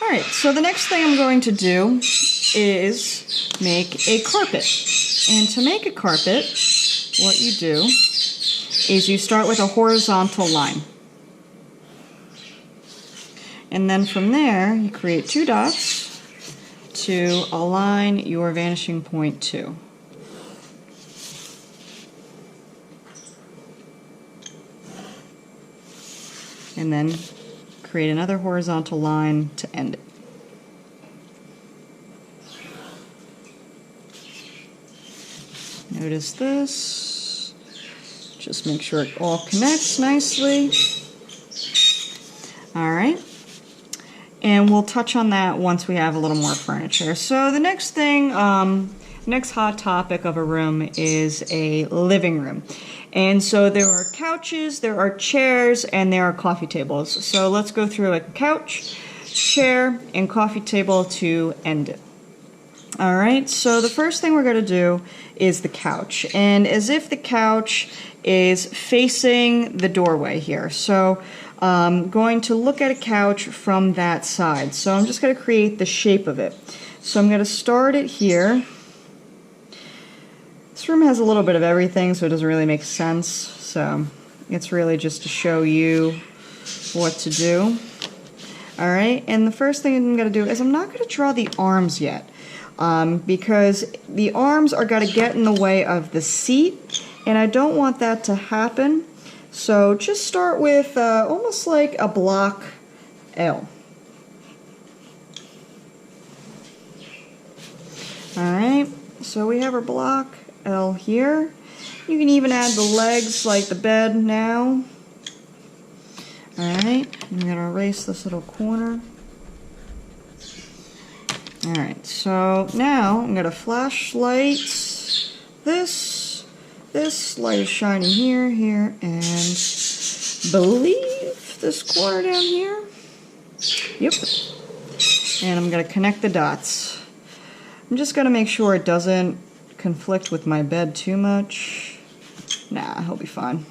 Alright, so the next thing I'm going to do is make a carpet. And to make a carpet, what you do is you start with a horizontal line. And then from there, you create 2 dots to align your vanishing point to. And then create another horizontal line to end it. Notice this. Just make sure it all connects nicely. Alright. And we'll touch on that once we have a little more furniture. So the next thing, next hot topic of a room is a living room. And so there are couches, there are chairs, and there are coffee tables. So let's go through a couch, chair, and coffee table to end it. Alright, so the first thing we're going to do is the couch. And as if the couch is facing the doorway here. So I'm going to look at a couch from that side. So I'm just going to create the shape of it. So I'm going to start it here. This room has a little bit of everything, so it doesn't really make sense. So it's really just to show you what to do. Alright, and the first thing I'm going to do is I'm not going to draw the arms yet. Because the arms are going to get in the way of the seat, and I don't want that to happen. So just start with almost like a block L. Alright, so we have our block L here. You can even add the legs like the bed now. Alright, I'm going to erase this little corner. Alright, so now I'm going to flashlight this. This light is shining here, here, and believe this corner down here. Yep. And I'm going to connect the dots. I'm just going to make sure it doesn't conflict with my bed too much. Nah, he'll be fine.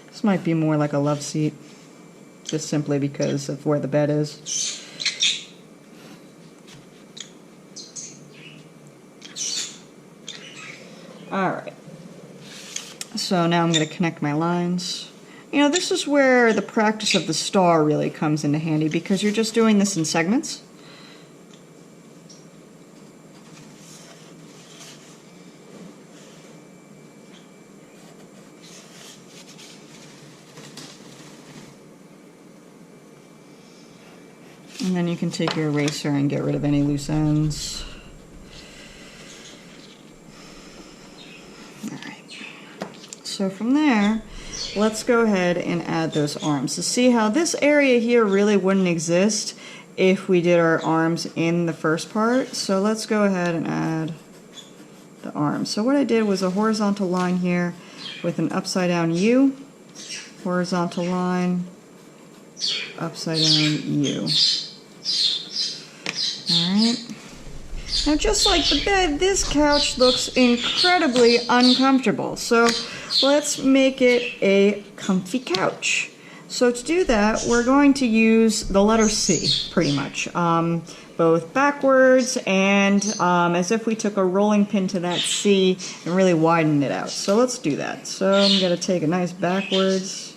This might be more like a love seat, just simply because of where the bed is. Alright, so now I'm going to connect my lines. You know, this is where the practice of the star really comes into handy, because you're just doing this in segments. And then you can take your eraser and get rid of any loose ends. Alright. So from there, let's go ahead and add those arms. To see how this area here really wouldn't exist if we did our arms in the first part. So let's go ahead and add the arms. So what I did was a horizontal line here with an upside down U, horizontal line, upside down U. Alright. Now just like the bed, this couch looks incredibly uncomfortable. So let's make it a comfy couch. So to do that, we're going to use the letter C, pretty much. Both backwards and as if we took a rolling pin to that C and really widened it out. So let's do that. So I'm going to take a nice backwards,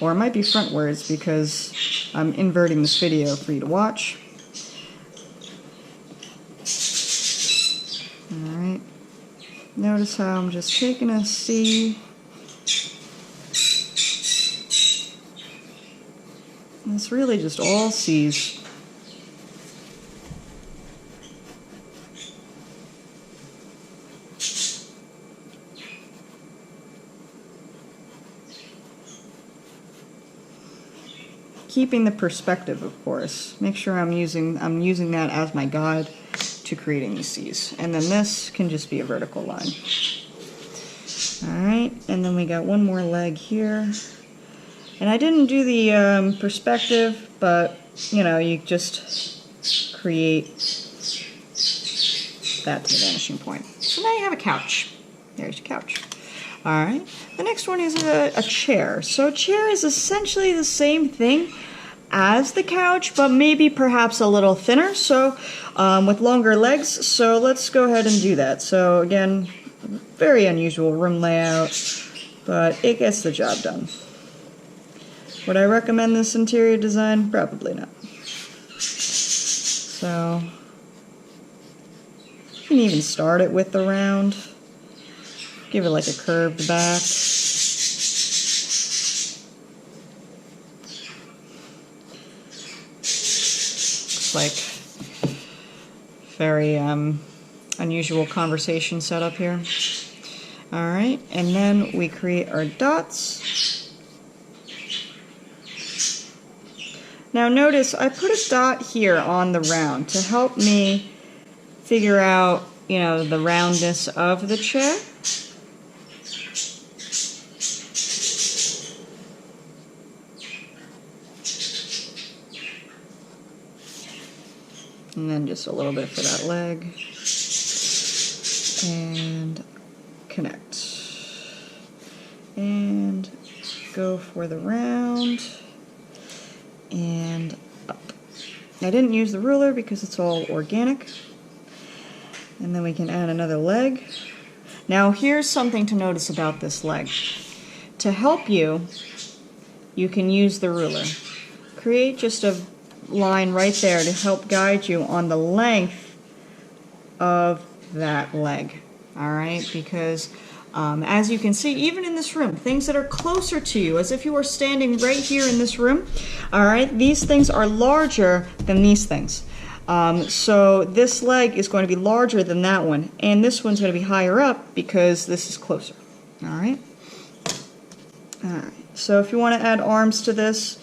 or it might be frontwards because I'm inverting this video for you to watch. Alright, notice how I'm just taking a C. It's really just all C's. Keeping the perspective, of course. Make sure I'm using that as my guide to creating these C's. And then this can just be a vertical line. Alright, and then we got one more leg here. And I didn't do the perspective, but, you know, you just create that to the vanishing point. So now you have a couch. There's your couch. All right. The next one is a chair. So a chair is essentially the same thing as the couch, but maybe perhaps a little thinner, so with longer legs. So let's go ahead and do that. So again, very unusual room layout, but it gets the job done. Would I recommend this interior design? Probably not. So you can even start it with the round. Give it like a curved back. Looks like very unusual conversation setup here. All right, and then we create our dots. Now notice I put a dot here on the round to help me figure out, you know, the roundness of the chair. And then just a little bit for that leg. And connect. And go for the round. And up. I didn't use the ruler because it's all organic. And then we can add another leg. Now here's something to notice about this leg. To help you, you can use the ruler. Create just a line right there to help guide you on the length of that leg. All right, because as you can see, even in this room, things that are closer to you, as if you were standing right here in this room, all right, these things are larger than these things. So this leg is going to be larger than that one, and this one's going to be higher up because this is closer. All right. All right. So if you want to add arms to this,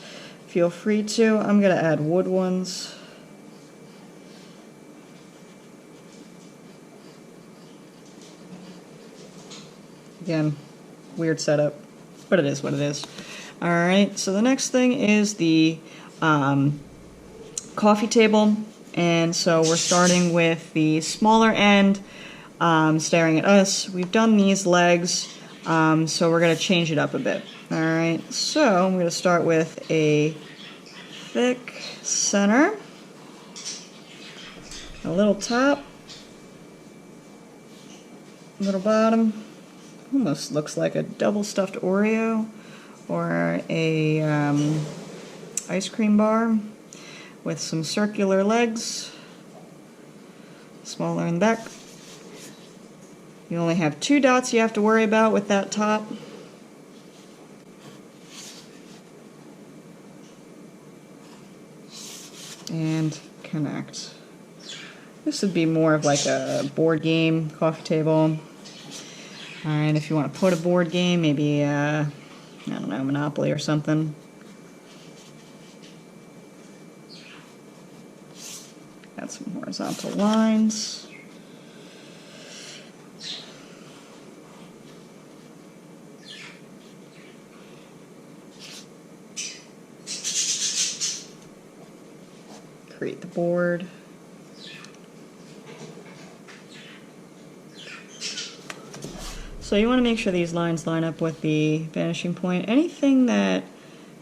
feel free to. I'm going to add wood ones. Again, weird setup, but it is what it is. All right, so the next thing is the coffee table. And so we're starting with the smaller end, staring at us. We've done these legs, so we're going to change it up a bit. All right, so I'm going to start with a thick center, a little top, a little bottom. Almost looks like a double stuffed Oreo or a ice cream bar with some circular legs, smaller in the back. You only have 2 dots you have to worry about with that top. And connect. This would be more of like a board game coffee table. Alright, if you want to put a board game, maybe, I don't know, Monopoly or something. Add some horizontal lines. Create the board. So you want to make sure these lines line up with the vanishing point. Anything that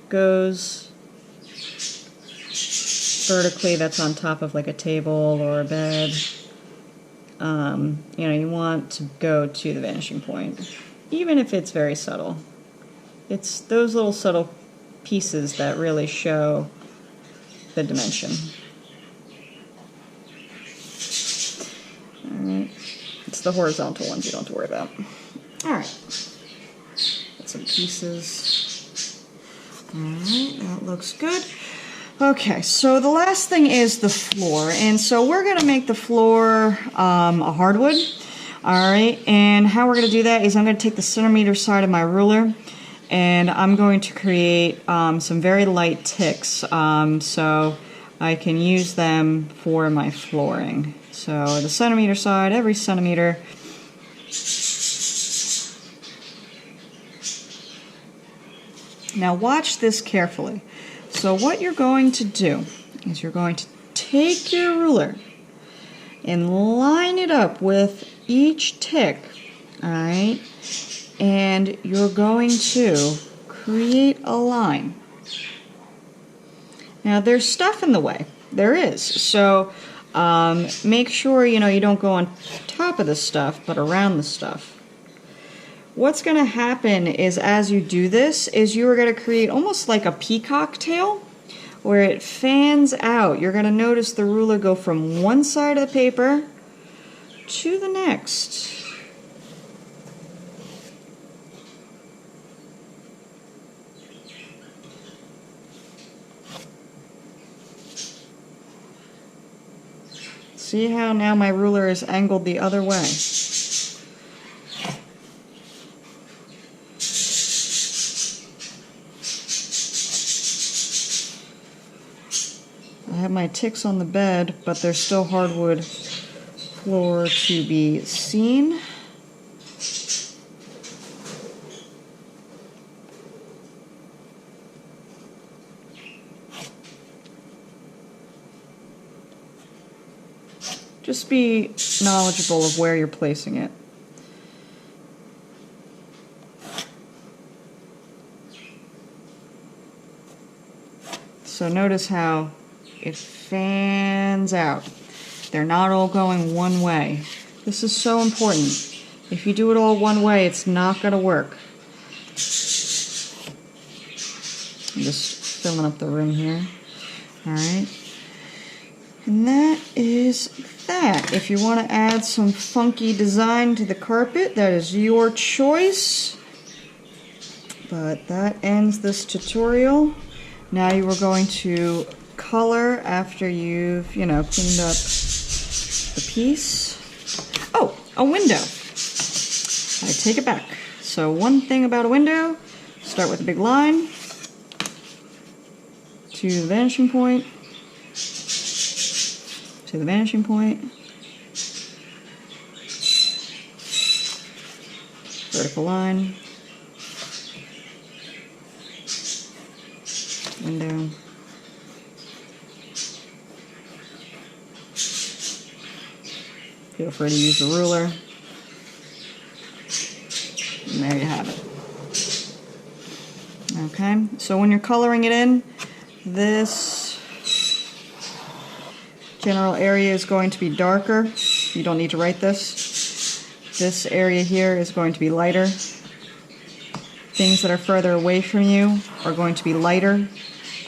goes vertically that's on top of like a table or a bed, you know, you want to go to the vanishing point, even if it's very subtle. It's those little subtle pieces that really show the dimension. All right, it's the horizontal ones you don't have to worry about. All right, got some pieces. All right, that looks good. Okay, so the last thing is the floor, and so we're going to make the floor a hardwood. All right, and how we're going to do that is I'm going to take the centimeter side of my ruler, and I'm going to create some very light ticks, so I can use them for my flooring. So the centimeter side, every centimeter. Now watch this carefully. So what you're going to do is you're going to take your ruler and line it up with each tick, all right? and you're going to create a line. Now there's stuff in the way. There is. So make sure you don't go on top of the stuff, but around the stuff. What's going to happen is as you do this, is you are going to create almost like a peacock tail where it fans out. You're going to notice the ruler go from one side of the paper to the next. See how now my ruler is angled the other way? I have my ticks on the bed, but there's still hardwood floor to be seen. Just be knowledgeable of where you're placing it. So notice how it fans out. They're not all going one way. This is so important. If you do it all one way, it's not going to work. I'm just filling up the room here. All right. And that is that. If you want to add some funky design to the carpet, that is your choice. But that ends this tutorial. Now you are going to color after you've, cleaned up the piece. Oh, a window. I take it back. So one thing about a window, start with a big line to the vanishing point, to the vanishing point, vertical line, window, feel free to use the ruler, and there you have it. Okay, so when you're coloring it in, this general area is going to be darker. You don't need to write this. This area here is going to be lighter. Things that are further away from you are going to be lighter,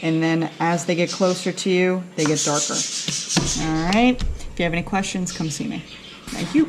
and then as they get closer to you, they get darker. All right, if you have any questions, come see me. Thank you.